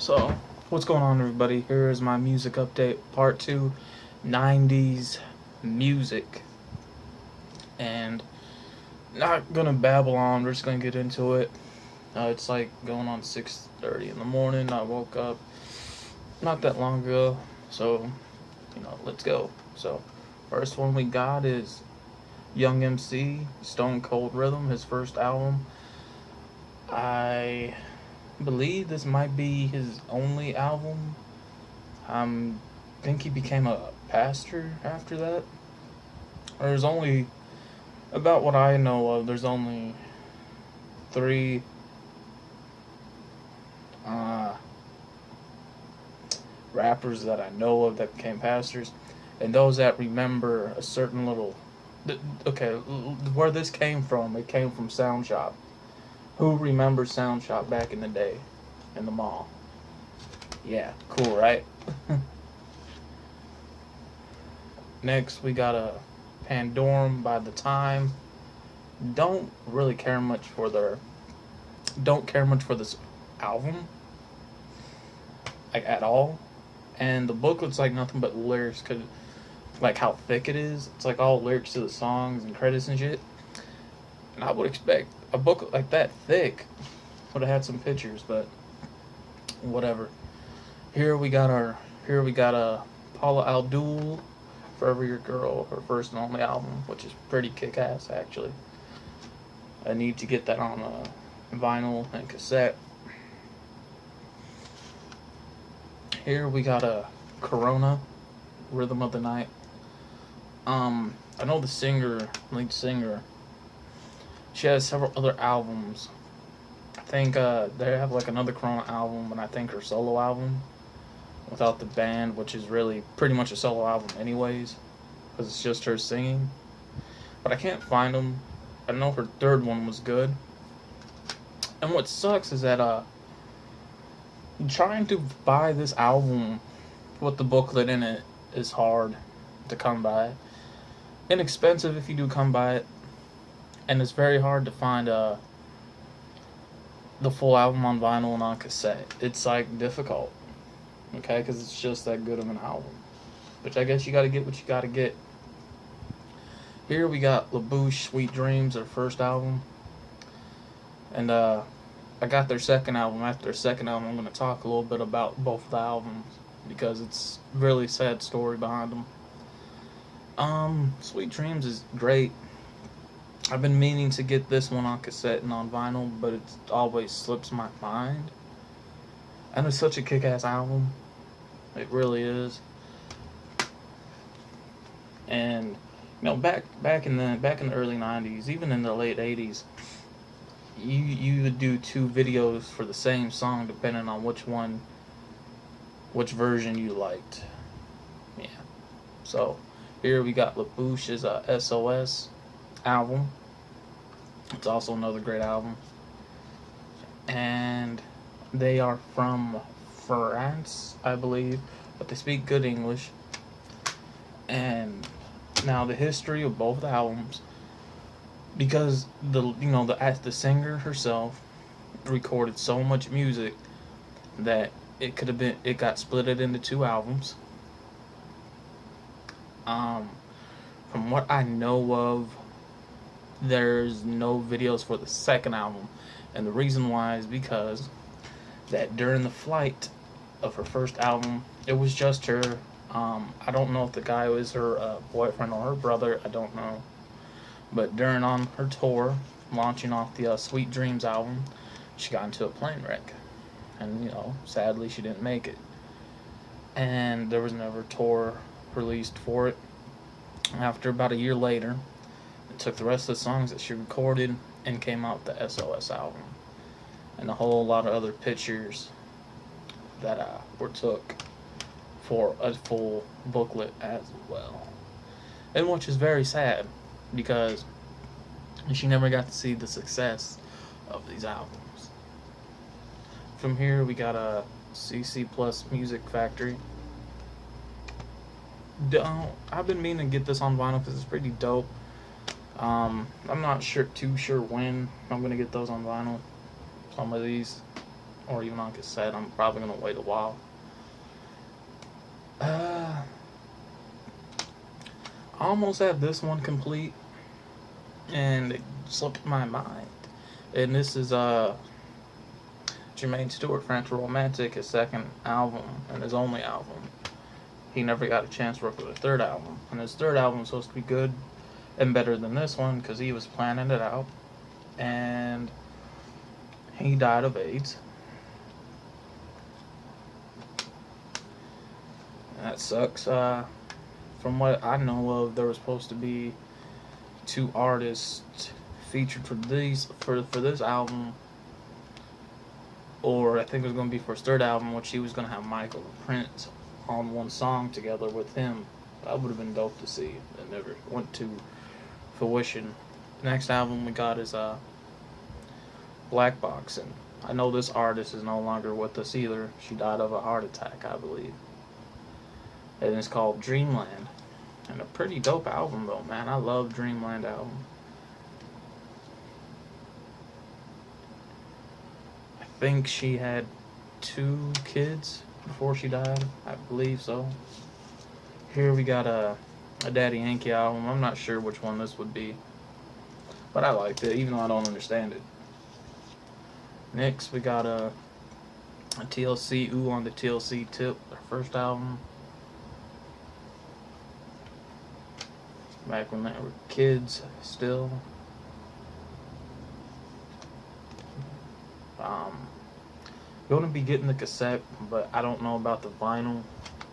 So, what's going on, everybody? Here is my music update, part 2, 90s music. And not gonna babble on, we're just gonna get into it. It's like going on 6:30 in the morning. I woke up not that long ago, so, let's go. So, first one we got is Young MC, Stone Cold Rhythm, his first album. I believe this might be his only album. I think he became a pastor after that. There's only, about what I know of, there's only three uh, rappers that I know of that became pastors, and those that remember a certain little. Okay, where this came from, it came from Sound Shop. Who remembers Sound Shop back in the day in the mall? Yeah, cool, right? Next, we got a Pandorum by the Time. Don't really care much for their. Don't care much for this album, like at all. And the booklet's like nothing but lyrics, cause like how thick it is. It's like all lyrics to the songs and credits and shit. And I would expect a booklet like that thick would have had some pictures, but whatever. Here we got a Paula Abdul, Forever Your Girl, her first and only album, which is pretty kick ass actually. I need to get that on vinyl and cassette. Here we got a Corona, Rhythm of the Night. I know the lead singer. She has several other albums. I think they have like another Corona album, and I think her solo album without the band, which is really pretty much a solo album anyways, because it's just her singing. But I can't find them. I know her third one was good. And what sucks is that trying to buy this album with the booklet in it is hard to come by. Inexpensive if you do come by it, and it's very hard to find the full album on vinyl and on cassette. It's like difficult, okay, because it's just that good of an album. Which I guess you got to get what you got to get. Here we got LaBouche, Sweet Dreams, their first album, and I got their second album. After their second album, I'm going to talk a little bit about both the albums because it's really sad story behind them. Sweet Dreams is great. I've been meaning to get this one on cassette and on vinyl, but it always slips my mind. And it's such a kick-ass album. It really is. And back in the early '90s, even in the late '80s, you would do two videos for the same song depending on which version you liked. Yeah. So here we got LaBouche's SOS album. It's also another great album. And they are from France, I believe, but they speak good English. And now the history of both the albums, because the singer herself recorded so much music that it got splitted into two albums. From what I know of, there's no videos for the second album, and the reason why is because that during the flight of her first album, it was just her. I don't know if the guy was her boyfriend or her brother. I don't know. But during on her tour, launching off the Sweet Dreams album, she got into a plane wreck, and sadly she didn't make it. And there was never tour released for it. After about a year later, it took the rest of the songs that she recorded and came out the SOS album, and a whole lot of other pictures that were took for a full booklet as well, and which is very sad because she never got to see the success of these albums. From here we got a CC Plus Music Factory. I've been meaning to get this on vinyl because it's pretty dope. I'm not too sure when I'm gonna get those on vinyl. Some of these, or even on cassette. I'm probably gonna wait a while. I almost have this one complete, and it slipped my mind. And this is Jermaine Stewart, French Romantic, his second album and his only album. He never got a chance to work with a third album, and his third album was supposed to be good and better than this one because he was planning it out, and he died of AIDS. That sucks. From what I know of, there was supposed to be two artists featured for this album, or I think it was going to be for his third album, which he was going to have Michael and Prince on one song together with him. That would have been dope to see. It never went to fruition. Next album we got is Black Box, and I know this artist is no longer with us either. She died of a heart attack, I believe. And it's called Dreamland. And a pretty dope album though, man. I love Dreamland album. I think she had 2 kids before she died. I believe so. Here we got a Daddy Yankee album. I'm not sure which one this would be, but I liked it, even though I don't understand it. Next, we got a TLC, Ooh on the TLC Tip, their first album. Back when they were kids still. Going to be getting the cassette, but I don't know about the vinyl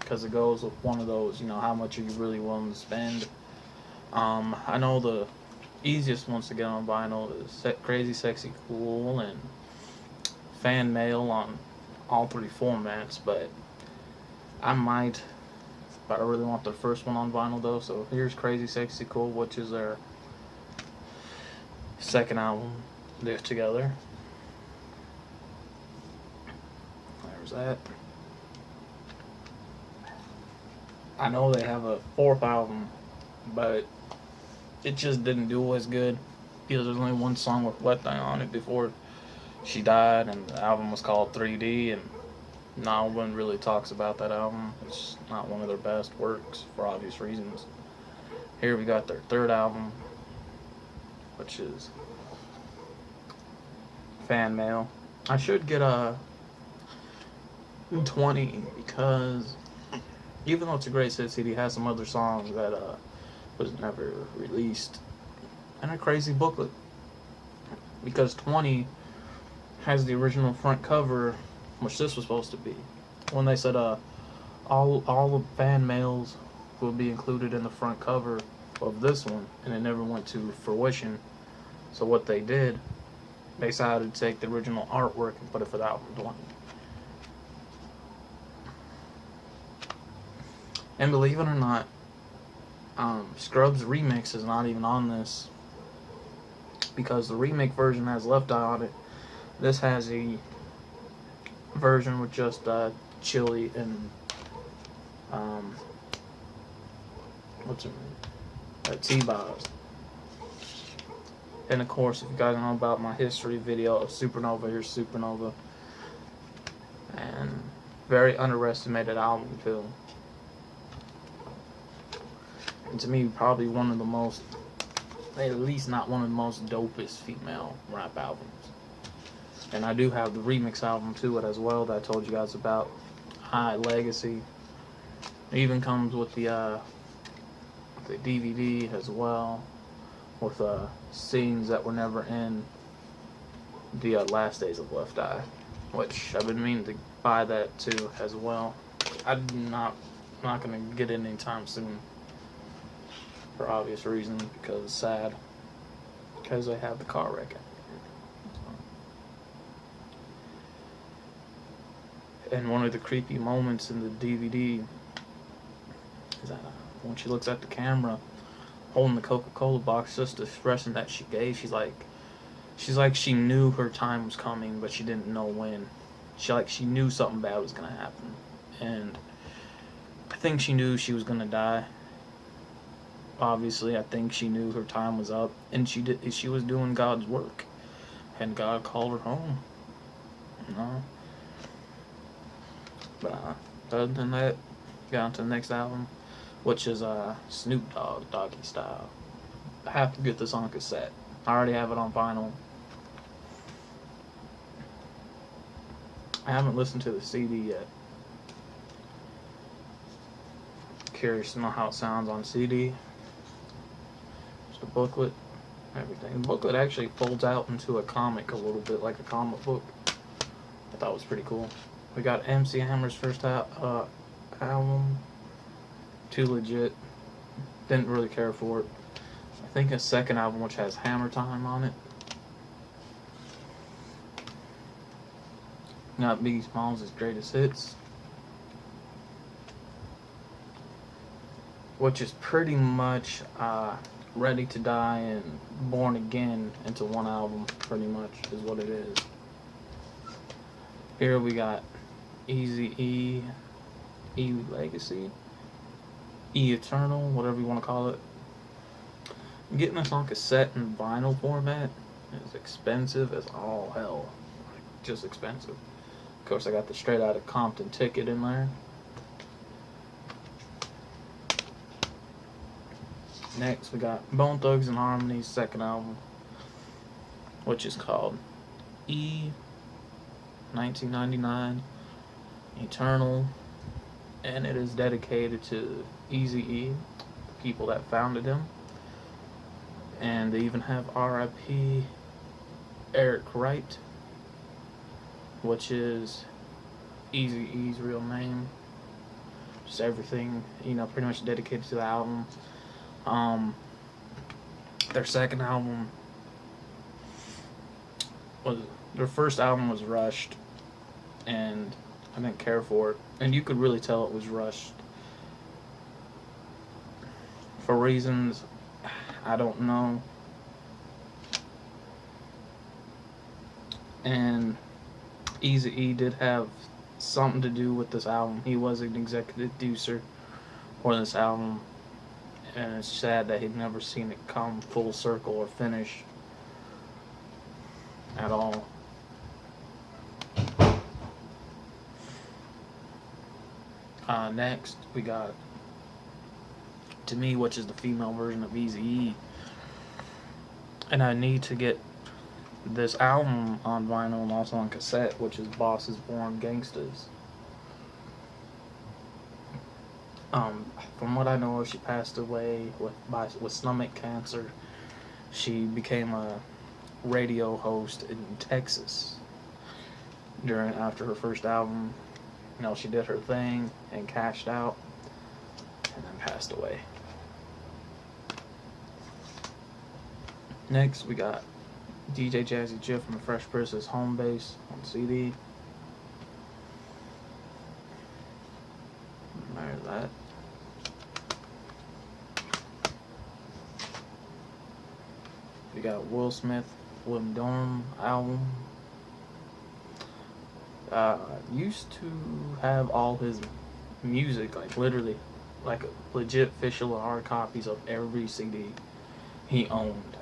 because it goes with one of those, how much are you really willing to spend. I know the easiest ones to get on vinyl is Crazy Sexy Cool and Fan Mail on all 3 formats, but I really want the first one on vinyl though. So here's Crazy Sexy Cool, which is their second album they're together. There's that. I know they have a 4th album, but it just didn't do as good because there's only one song with Wet Thing on it before she died, and the album was called 3D, and no one really talks about that album. It's not one of their best works for obvious reasons. Here we got their 3rd album, which is Fan Mail. I should get a 20 because even though it's a great CD, it has some other songs that was never released, and a crazy booklet because 20 has the original front cover, which this was supposed to be. When they said all the fan mails will be included in the front cover of this one, and it never went to fruition. So what they did, they decided to take the original artwork and put it for the album 20. And believe it or not, Scrubs remix is not even on this because the remake version has Left Eye on it. This has a version with just Chili and what's her name? T-Boz. And of course, if you guys know about my history video of Supernova, here's Supernova. And very underestimated album too. And to me, probably one of the most, at least not one of the most dopest female rap albums. And I do have the remix album to it as well that I told you guys about, High Legacy. It even comes with the DVD as well, with scenes that were never in the Last Days of Left Eye, which I've been meaning to buy that too as well. I'm not gonna get it anytime soon for obvious reasons because it's sad because I have the car wreck. And one of the creepy moments in the DVD is that when she looks at the camera holding the Coca-Cola box, just the expression that she gave, she's like she knew her time was coming, but she didn't know when. She knew something bad was gonna happen, and I think she knew she was gonna die. Obviously, I think she knew her time was up, and she was doing God's work, and God called her home. But other than that, got on to the next album, which is Snoop Dogg, Doggy Style. I have to get this on cassette. I already have it on vinyl. I haven't listened to the CD yet. Curious to know how it sounds on CD. Just a booklet, everything. The booklet actually folds out into a comic a little bit, like a comic book. I thought it was pretty cool. We got MC Hammer's first album. Too Legit. Didn't really care for it. I think his second album, which has Hammer Time on it. Got Biggie Smalls' Greatest Hits, which is pretty much Ready to Die and Born Again into one album, pretty much, is what it is. Here we got Eazy-E, E Legacy, E Eternal, whatever you want to call it. Getting this on cassette and vinyl format is expensive as all hell. Like, just expensive. Of course, I got the Straight Outta Compton ticket in there. Next, we got Bone Thugs and Harmony's second album, which is called E 1999 Eternal, and it is dedicated to Eazy-E, the people that founded him. And they even have R.I.P. Eric Wright, which is Eazy-E's real name. Just everything, pretty much dedicated to the album. Their second album was, their first album was rushed, and I didn't care for it. And you could really tell it was rushed. For reasons I don't know. And Eazy-E did have something to do with this album. He was an executive producer for this album, and it's sad that he'd never seen it come full circle or finish at all. Next, we got To Me, which is the female version of Eazy-E. And I need to get this album on vinyl and also on cassette, which is Boss is Born Gangsters. From what I know, she passed away with stomach cancer. She became a radio host in Texas after her first album. She did her thing and cashed out, and then passed away. Next, we got DJ Jazzy Jeff from the Fresh Prince's Home Base on CD. There's that. We got Will Smith, William Dorm album. Used to have all his music, literally, legit official hard copies of every CD he owned.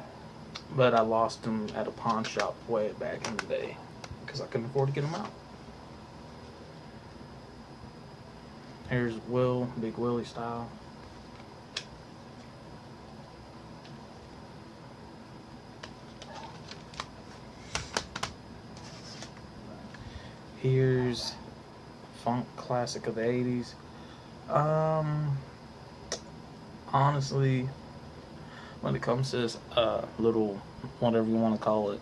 But I lost them at a pawn shop way back in the day because I couldn't afford to get them out. Here's Will, Big Willie style. Here's funk classic of the 80s. Honestly, when it comes to this little, whatever you want to call it,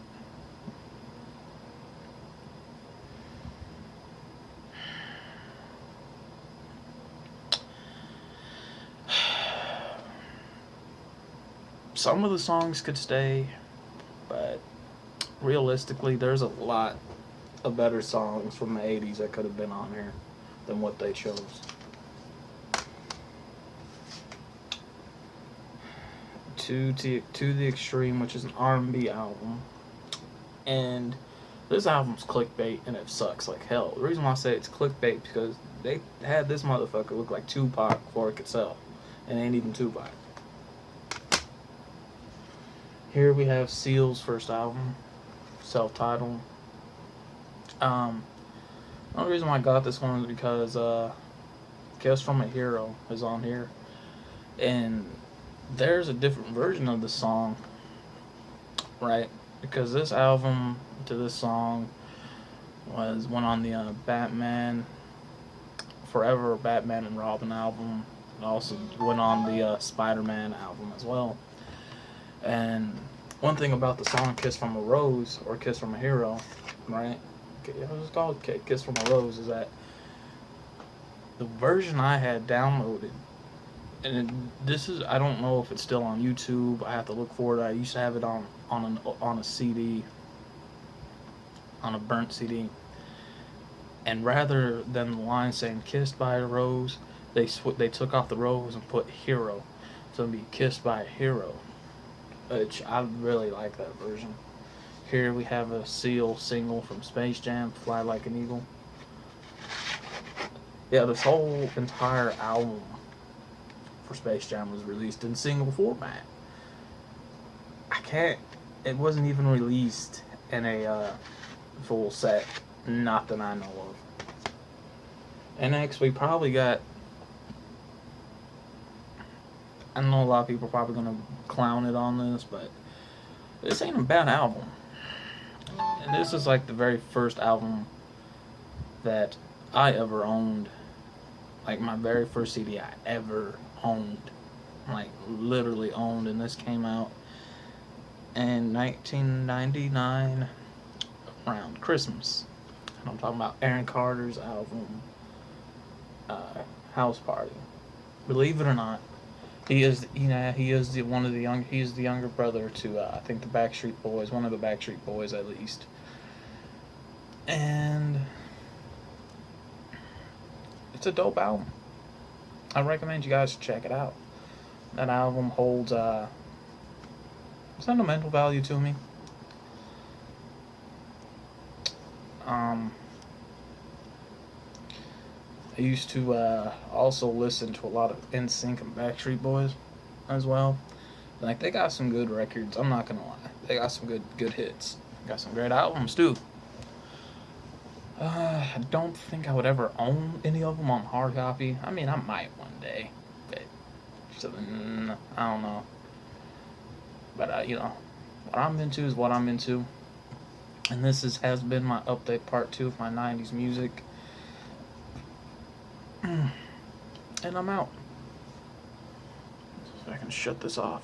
some of the songs could stay, but realistically, there's a lot of better songs from the 80s that could have been on here than what they chose. To the Extreme, which is an R&B album, and this album's clickbait and it sucks like hell. The reason why I say it's clickbait because they had this motherfucker look like Tupac before it could sell, and it ain't even Tupac. Here we have Seal's first album, self-titled. The only reason why I got this one is because Kiss from a Hero is on here. And there's a different version of the song, right? Because this album to this song went on the Batman Forever Batman and Robin album. It also went on the Spider-Man album as well. And one thing about the song "Kiss from a Rose" or "Kiss from a Hero," right? It's called "Kiss from a Rose," is that the version I had downloaded, and this is, I don't know if it's still on YouTube. I have to look for it. I used to have it on a CD, on a burnt CD. And rather than the line saying "kissed by a rose," they took off the rose and put "hero," so it'd be "kissed by a hero," which I really like that version. Here we have a Seal single from Space Jam, "Fly Like an Eagle." Yeah, this whole entire album for Space Jam was released in single format. I can't. It wasn't even released in a full set. Not that I know of. And next, we probably got. I know a lot of people are probably gonna clown it on this, but this ain't a bad album. And this is like the very first album that I ever owned. Like my very first CD I ever owned. Like literally owned. And this came out in 1999 around Christmas. And I'm talking about Aaron Carter's album, House Party. Believe it or not, he is he's the younger brother to I think the Backstreet Boys, one of the Backstreet Boys at least. And it's a dope album. I recommend you guys check it out. That album holds sentimental value to me. I used to also listen to a lot of NSYNC and Backstreet Boys as well. Like they got some good records. I'm not gonna lie, they got some good hits. Got some great albums too. I don't think I would ever own any of them on hard copy. I mean, I might one day, but I don't know. But what I'm into is what I'm into, and has been my update part 2 of my '90s music. And I'm out. So I can shut this off.